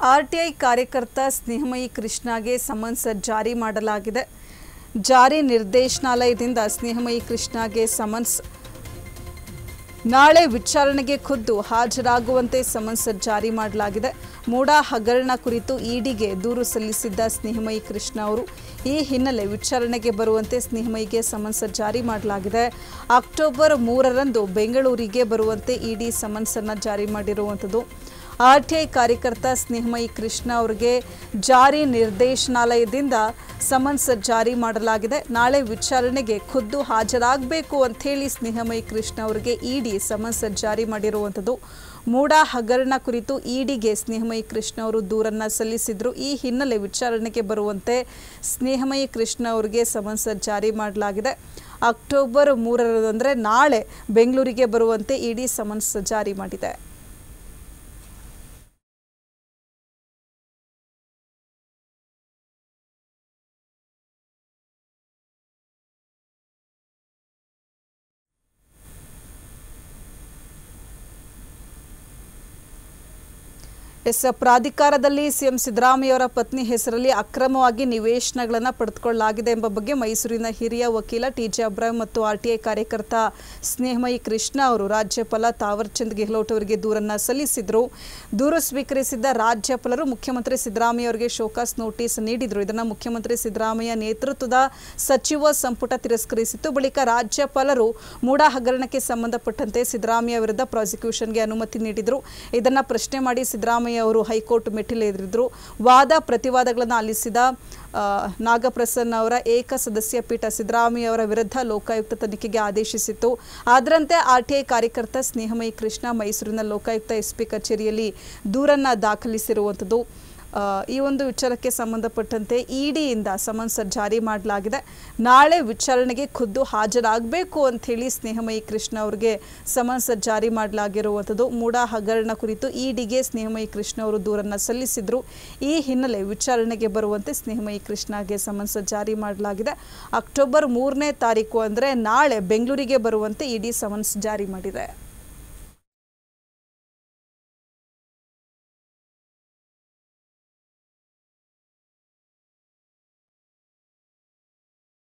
RTI ಕಾರ್ಯಕರ್ತ ಸ್ನೇಹಮಯಿ ಕೃಷ್ಣಗೆ summons ಜಾರಿ ಮಾಡಲಾಗಿದೆ. ಜಾರಿ ನಿರ್ದೇಶನಾಲಯದಿಂದ ಸ್ನೇಹಮಯಿ ಕೃಷ್ಣಗೆ ಸಮನ್ಸ್ ನಾಳೆ ವಿಚಾರಣೆಗೆ ಖುದ್ದು ಹಾಜರಾಗುವಂತೆ ಸಮನ್ಸ್ ಜಾರಿ ಮಾಡಲಾಗಿದೆ. ಮೂಡಾ ಹಗರಣ ಕುರಿತು ಇಡಿಗೆ ದೂರು ಸಲ್ಲಿಸಿದ್ದ ಸ್ನೇಹಮಯಿ ಕೃಷ್ಣ ಅವರು ಈ ಹಿನ್ನೆಲೆ ವಿಚಾರಣೆಗೆ ಬರುವಂತೆ ಸ್ನೇಹಮಯಿಗೆ ಸಮನ್ಸ್ ಜಾರಿ ಮಾಡಲಾಗಿದೆ. ಅಕ್ಟೋಬರ್ 3ರಂದು ಬೆಂಗಳೂರಿಗೆ ಬರುವಂತೆ ಇಡಿ ಸಮನ್ಸ್ ಅನ್ನು ಜಾರಿ ಮಾಡಿರುವಂಥದ್ದು. ಆರ್ಟಿಐ ಕಾರ್ಯಕರ್ತ ಸ್ನೇಹಮಯಿ ಕೃಷ್ಣ ಅವರಿಗೆ ಜಾರಿ ನಿರ್ದೇಶನಾಲಯದಿಂದ ಸಮನ್ಸ್ ಜಾರಿ ಮಾಡಲಾಗಿದೆ. ನಾಳೆ ವಿಚಾರಣೆಗೆ ಖುದ್ದು ಹಾಜರಾಗಬೇಕು ಅಂತ ಹೇಳಿ ಸ್ನೇಹಮಯಿ ಕೃಷ್ಣ ಅವರಿಗೆ ಇಡಿ ಸಮನ್ಸ್ ಜಾರಿ ಮಾಡಿರುವಂಥದ್ದು. ಮೂಡಾ ಹಗರಣ ಕುರಿತು ಇಡಿಗೆ ಸ್ನೇಹಮಯಿ ಕೃಷ್ಣ ಅವರು ದೂರನ್ನು ಸಲ್ಲಿಸಿದ್ರು. ಈ ಹಿನ್ನೆಲೆ ವಿಚಾರಣೆಗೆ ಬರುವಂತೆ ಸ್ನೇಹಮಯಿ ಕೃಷ್ಣ ಅವರಿಗೆ ಸಮನ್ಸ್ ಜಾರಿ ಮಾಡಲಾಗಿದೆ. ಅಕ್ಟೋಬರ್ 3ರಂದು ಅಂದರೆ ನಾಳೆ ಬೆಂಗಳೂರಿಗೆ ಬರುವಂತೆ ಇಡಿ ಸಮನ್ಸ್ ಜಾರಿ ಮಾಡಿದೆ. ಪ್ರಾಧಿಕಾರದಲ್ಲಿ ಸಿಎಂ ಸಿದ್ದರಾಮಯ್ಯವರ ಪತ್ನಿ ಹೆಸರಲ್ಲಿ ಅಕ್ರಮವಾಗಿ ನಿವೇಶನಗಳನ್ನು ಪಡೆದುಕೊಳ್ಳಲಾಗಿದೆ ಎಂಬ ಬಗ್ಗೆ ಮೈಸೂರಿನ ಹಿರಿಯ ವಕೀಲ ಟಿಜೆ ಅಬ್ರಾಹಿಂ ಮತ್ತು ಆರ್ಟಿಐ ಕಾರ್ಯಕರ್ತ ಸ್ನೇಹಮಯಿ ಕೃಷ್ಣ ಅವರು ರಾಜ್ಯಪಾಲ ತಾವರ್ಚಂದ್ ಗೆಹ್ಲೋಟ್ ಅವರಿಗೆ ದೂರನ್ನು ಸಲ್ಲಿಸಿದರು. ದೂರು ಸ್ವೀಕರಿಸಿದ್ದ ರಾಜ್ಯಪಾಲರು ಮುಖ್ಯಮಂತ್ರಿ ಸಿದ್ದರಾಮಯ್ಯ ಅವರಿಗೆ ಶೋಕಾಸ್ ನೋಟಿಸ್ ನೀಡಿದರು. ಇದನ್ನು ಮುಖ್ಯಮಂತ್ರಿ ಸಿದ್ದರಾಮಯ್ಯ ನೇತೃತ್ವದ ಸಚಿವ ಸಂಪುಟ ತಿರಸ್ಕರಿಸಿತ್ತು. ಬಳಿಕ ರಾಜ್ಯಪಾಲರು ಮೂಡಾ ಹಗರಣಕ್ಕೆ ಸಂಬಂಧಪಟ್ಟಂತೆ ಸಿದ್ದರಾಮಯ್ಯ ವಿರುದ್ಧ ಪ್ರಾಸಿಕ್ಯೂಷನ್ಗೆ ಅನುಮತಿ ನೀಡಿದರು. ಇದನ್ನು ಪ್ರಶ್ನೆ ಮಾಡಿ ಸಿದ್ದರಾಮಯ್ಯ ಅವರು ಹೈಕೋರ್ಟ್ ಮೆಟ್ಟಿಲೇರಿದ್ರು. ವಾದ ಪ್ರತಿವಾದಗಳನ್ನು ಆಲಿಸಿದ ನಾಗಪ್ರಸನ್ನ ಅವರ ಏಕಸದಸ್ಯ ಪೀಠ ಸಿದ್ದರಾಮಯ್ಯ ಅವರ ವಿರುದ್ಧ ಲೋಕಾಯುಕ್ತ ತನಿಖೆಗೆ ಆದೇಶಿಸಿತ್ತು. ಅದರಂತೆ ಆರ್ಟಿಐ ಕಾರ್ಯಕರ್ತ ಸ್ನೇಹಮಯಿ ಕೃಷ್ಣ ಮೈಸೂರಿನ ಲೋಕಾಯುಕ್ತ ಎಸ್ಪಿ ಕಚೇರಿಯಲ್ಲಿ ದೂರನ್ನು ದಾಖಲಿಸಿರುವಂಥದ್ದು. ಈ ಒಂದು ವಿಚಾರಕ್ಕೆ ಸಂಬಂಧಪಟ್ಟಂತೆ ಇಡಿಯಿಂದ ಸಮನ್ಸ್ ಜಾರಿ ಮಾಡಲಾಗಿದೆ. ನಾಳೆ ವಿಚಾರಣೆಗೆ ಖುದ್ದು ಹಾಜರಾಗಬೇಕು ಅಂತ ಹೇಳಿ ಸ್ನೇಹಮಯಿ ಕೃಷ್ಣ ಅವರಿಗೆ ಸಮನ್ಸ್ ಜಾರಿ ಮಾಡಲಾಗಿರುವಂಥದ್ದು. ಮೂಡಾ ಹಗರಣ ಕುರಿತು ಇಡಿಗೆ ಸ್ನೇಹಮಯಿ ಕೃಷ್ಣ ಅವರು ದೂರನ್ನು ಸಲ್ಲಿಸಿದ್ರು. ಈ ಹಿನ್ನೆಲೆ ವಿಚಾರಣೆಗೆ ಬರುವಂತೆ ಸ್ನೇಹಮಯಿ ಕೃಷ್ಣಗೆ ಸಮನ್ಸ್ ಜಾರಿ ಮಾಡಲಾಗಿದೆ. ಅಕ್ಟೋಬರ್ 3ನೇ ತಾರೀಕು ಅಂದರೆ ನಾಳೆ ಬೆಂಗಳೂರಿಗೆ ಬರುವಂತೆ ಇಡಿ ಸಮನ್ಸ್ ಜಾರಿ ಮಾಡಿದೆ.